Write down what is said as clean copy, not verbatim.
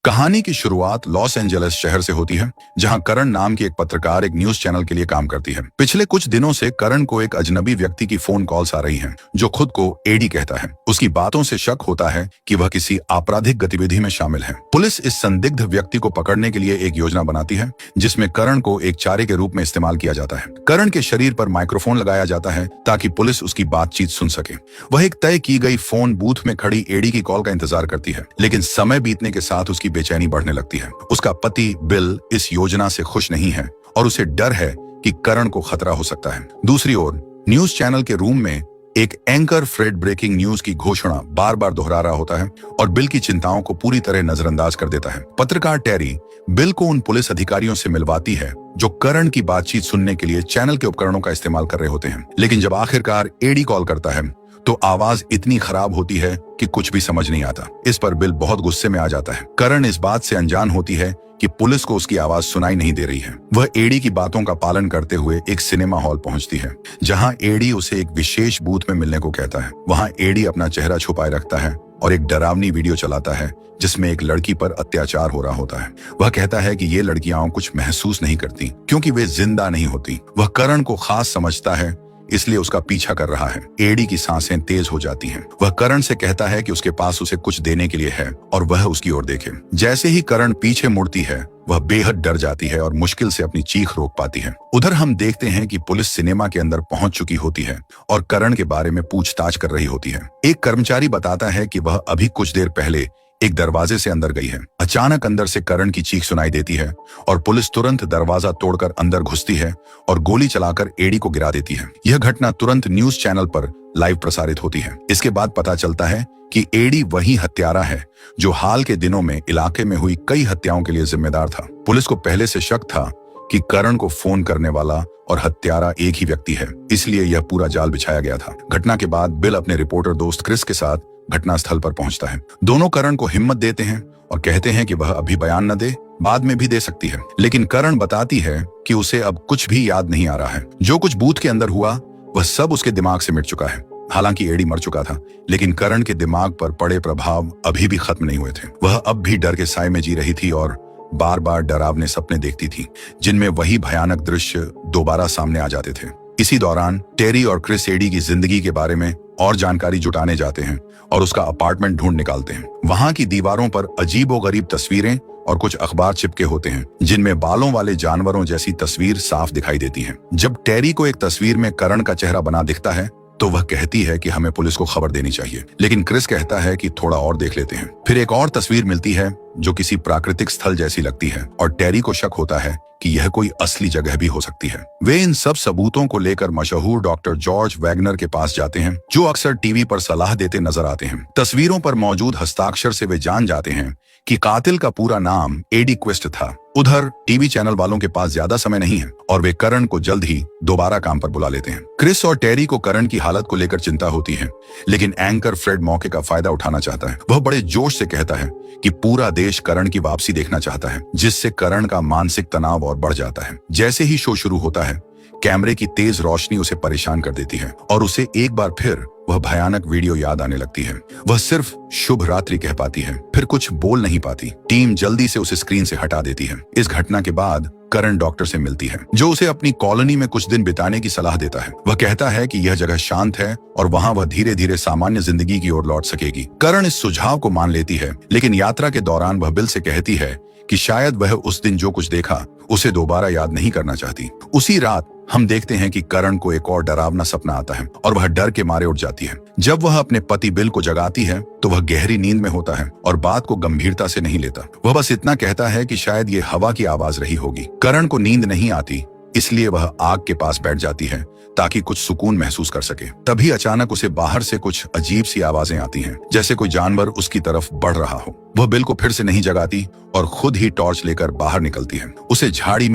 कहानी की शुरुआत लॉस एंजलिस शहर से होती है, जहां करण नाम की एक पत्रकार एक न्यूज चैनल के लिए काम करती है। पिछले कुछ दिनों से करण को एक अजनबी व्यक्ति की फोन कॉल्स आ रही हैं, जो खुद को एडी कहता है। उसकी बातों से शक होता है कि वह किसी आपराधिक गतिविधि में शामिल है। पुलिस इस संदिग्ध व्यक्ति को पकड़ने के लिए एक योजना बनाती है, जिसमें करण को एक चारे के रूप में इस्तेमाल किया जाता है। करण के शरीर पर माइक्रोफोन लगाया जाता है ताकि पुलिस उसकी बातचीत सुन सके। वह एक तय की गई फोन बूथ में खड़ी एडी की कॉल का इंतजार करती है, लेकिन समय बीतने के साथ उसकी बेचैनी बढ़ने लगती है। उसका पति बिल इस योजना से खुश नहीं है और उसे डर है कि करण को खतरा हो सकता है। दूसरी ओर न्यूज चैनल के रूम में एक एंकर फ्रेड ब्रेकिंग न्यूज की घोषणा बार बार दोहरा रहा होता है और बिल की चिंताओं को पूरी तरह नजरअंदाज कर देता है। पत्रकार टेरी बिल को उन पुलिस अधिकारियों से मिलवाती है जो करण की बातचीत सुनने के लिए चैनल के उपकरणों का इस्तेमाल कर रहे होते हैं। लेकिन जब आखिरकार एडी कॉल करता है तो आवाज इतनी खराब होती है कि कुछ भी समझ नहीं आता। इस पर बिल बहुत गुस्से में आ जाता है। करण इस बात से अनजान होती है कि पुलिस को उसकी आवाज सुनाई नहीं दे रही है। वह एडी की बातों का पालन करते हुए एक सिनेमा हॉल पहुंचती है, जहां एडी उसे एक विशेष बूथ में मिलने को कहता है। वहां एडी अपना चेहरा छुपाए रखता है और एक डरावनी वीडियो चलाता है, जिसमें एक लड़की पर अत्याचार हो रहा होता है। वह कहता है कि ये लड़कियां कुछ महसूस नहीं करती क्योंकि वे जिंदा नहीं होती। वह करण को खास समझता है, इसलिए उसका पीछा कर रहा है। एडी की सांसें तेज हो जाती हैं। वह करण से कहता है कि उसके पास उसे कुछ देने के लिए है और वह उसकी ओर देखे। जैसे ही करण पीछे मुड़ती है, वह बेहद डर जाती है और मुश्किल से अपनी चीख रोक पाती है। उधर हम देखते हैं कि पुलिस सिनेमा के अंदर पहुंच चुकी होती है और करण के बारे में पूछताछ कर रही होती है। एक कर्मचारी बताता है कि वह अभी कुछ देर पहले एक दरवाजे से अंदर गई है। अचानक अंदर से करण की चीख सुनाई देती है और पुलिस तुरंत दरवाजा तोड़कर अंदर घुसती है और गोली चलाकर एडी को गिरा देती है। यह घटना तुरंत न्यूज चैनल पर लाइव प्रसारित होती है। इसके बाद पता चलता है कि एडी वही हत्यारा है जो हाल के दिनों में इलाके में हुई कई हत्याओं के लिए जिम्मेदार था। पुलिस को पहले से शक था कि करण को फोन करने वाला और हत्यारा एक ही व्यक्ति है, इसलिए यह पूरा जाल बिछाया गया था। घटना के बाद बिल अपने रिपोर्टर दोस्त क्रिस के साथ घटनास्थल पर पहुंचता है। दोनों करण को हिम्मत देते हैं और कहते हैं कि वह अभी बयान न दे, बाद में भी दे सकती है। लेकिन करण बताती है कि उसे अब कुछ भी याद नहीं आ रहा है। जो कुछ बूथ के अंदर हुआ वह सब उसके दिमाग से मिट चुका है। हालांकि एडी मर चुका था, लेकिन करण के दिमाग पर पड़े प्रभाव अभी भी खत्म नहीं हुए थे। वह अब भी डर के साए में जी रही थी और बार बार डरावने सपने देखती थी, जिनमें वही भयानक दृश्य दोबारा सामने आ जाते थे। इसी दौरान टेरी और क्रिस एडी की जिंदगी के बारे में और जानकारी जुटाने जाते हैं और उसका अपार्टमेंट ढूंढ निकालते हैं। वहां की दीवारों पर अजीबोगरीब तस्वीरें और कुछ अखबार चिपके होते हैं, जिनमें बालों वाले जानवरों जैसी तस्वीर साफ दिखाई देती है। जब टेरी को एक तस्वीर में करण का चेहरा बना दिखता है तो वह कहती है कि हमें पुलिस को खबर देनी चाहिए, लेकिन क्रिस कहता है कि थोड़ा और देख लेते हैं। फिर एक और तस्वीर मिलती है जो किसी प्राकृतिक स्थल जैसी लगती है और टेरी को शक होता है कि यह कोई असली जगह भी हो सकती है। वे इन सब सबूतों को लेकर मशहूर डॉक्टर जॉर्ज वैगनर के पास जाते हैं, जो अक्सर टीवी पर सलाह देते नजर आते हैं। तस्वीरों पर मौजूद हस्ताक्षर से वे जान जाते हैं कि कातिल का पूरा नाम एडी क्विस्ट था। उधर टीवी चैनल वालों के पास ज्यादा समय नहीं है और वे करण को जल्द ही दोबारा काम पर बुला लेते हैं। क्रिस और टेरी को करण की हालत को लेकर चिंता होती है, लेकिन एंकर फ्रेड मौके का फायदा उठाना चाहता है। वह बड़े जोश से कहता है कि पूरा देश करण की वापसी देखना चाहता है, जिससे करण का मानसिक तनाव और बढ़ जाता है। जैसे ही शो शुरू होता है, कैमरे की तेज रोशनी उसे परेशान कर देती है और उसे एक बार फिर वह भयानक वीडियो याद आने लगती है। वह सिर्फ शुभ रात्रि कह पाती है, फिर कुछ बोल नहीं पाती। टीम जल्दी से उसे स्क्रीन से हटा देती है। इस घटना के बाद करण डॉक्टर से मिलती है, जो उसे अपनी कॉलोनी में कुछ दिन बिताने की सलाह देता है। वह कहता है कि यह जगह शांत है और वहां वह धीरे धीरे सामान्य जिंदगी की ओर लौट सकेगी। करण इस सुझाव को मान लेती है, लेकिन यात्रा के दौरान वह बिल से कहती है कि शायद वह उस दिन जो कुछ देखा उसे दोबारा याद नहीं करना चाहती। उसी रात हम देखते हैं कि करण को एक और डरावना सपना आता है और वह डर के मारे उठ जाती है। जब वह अपने पति बिल को जगाती है तो वह गहरी नींद में होता है और बात को गंभीरता से नहीं लेता। वह बस इतना कहता है कि शायद ये हवा की आवाज रही होगी। करण को नींद नहीं आती, इसलिए वह आग के पास बैठ जाती है ताकि कुछ सुकून महसूस कर सके। तभी अचानक उसे बाहर से कुछ अजीब सी आवाजें आती हैं, जैसे कोई जानवर उसकी तरफ बढ़ रहा हो। वह बिल को फिर से नहीं जगाती और खुद ही टॉर्च लेकर बाहर निकलती है। उसे झाड़ी में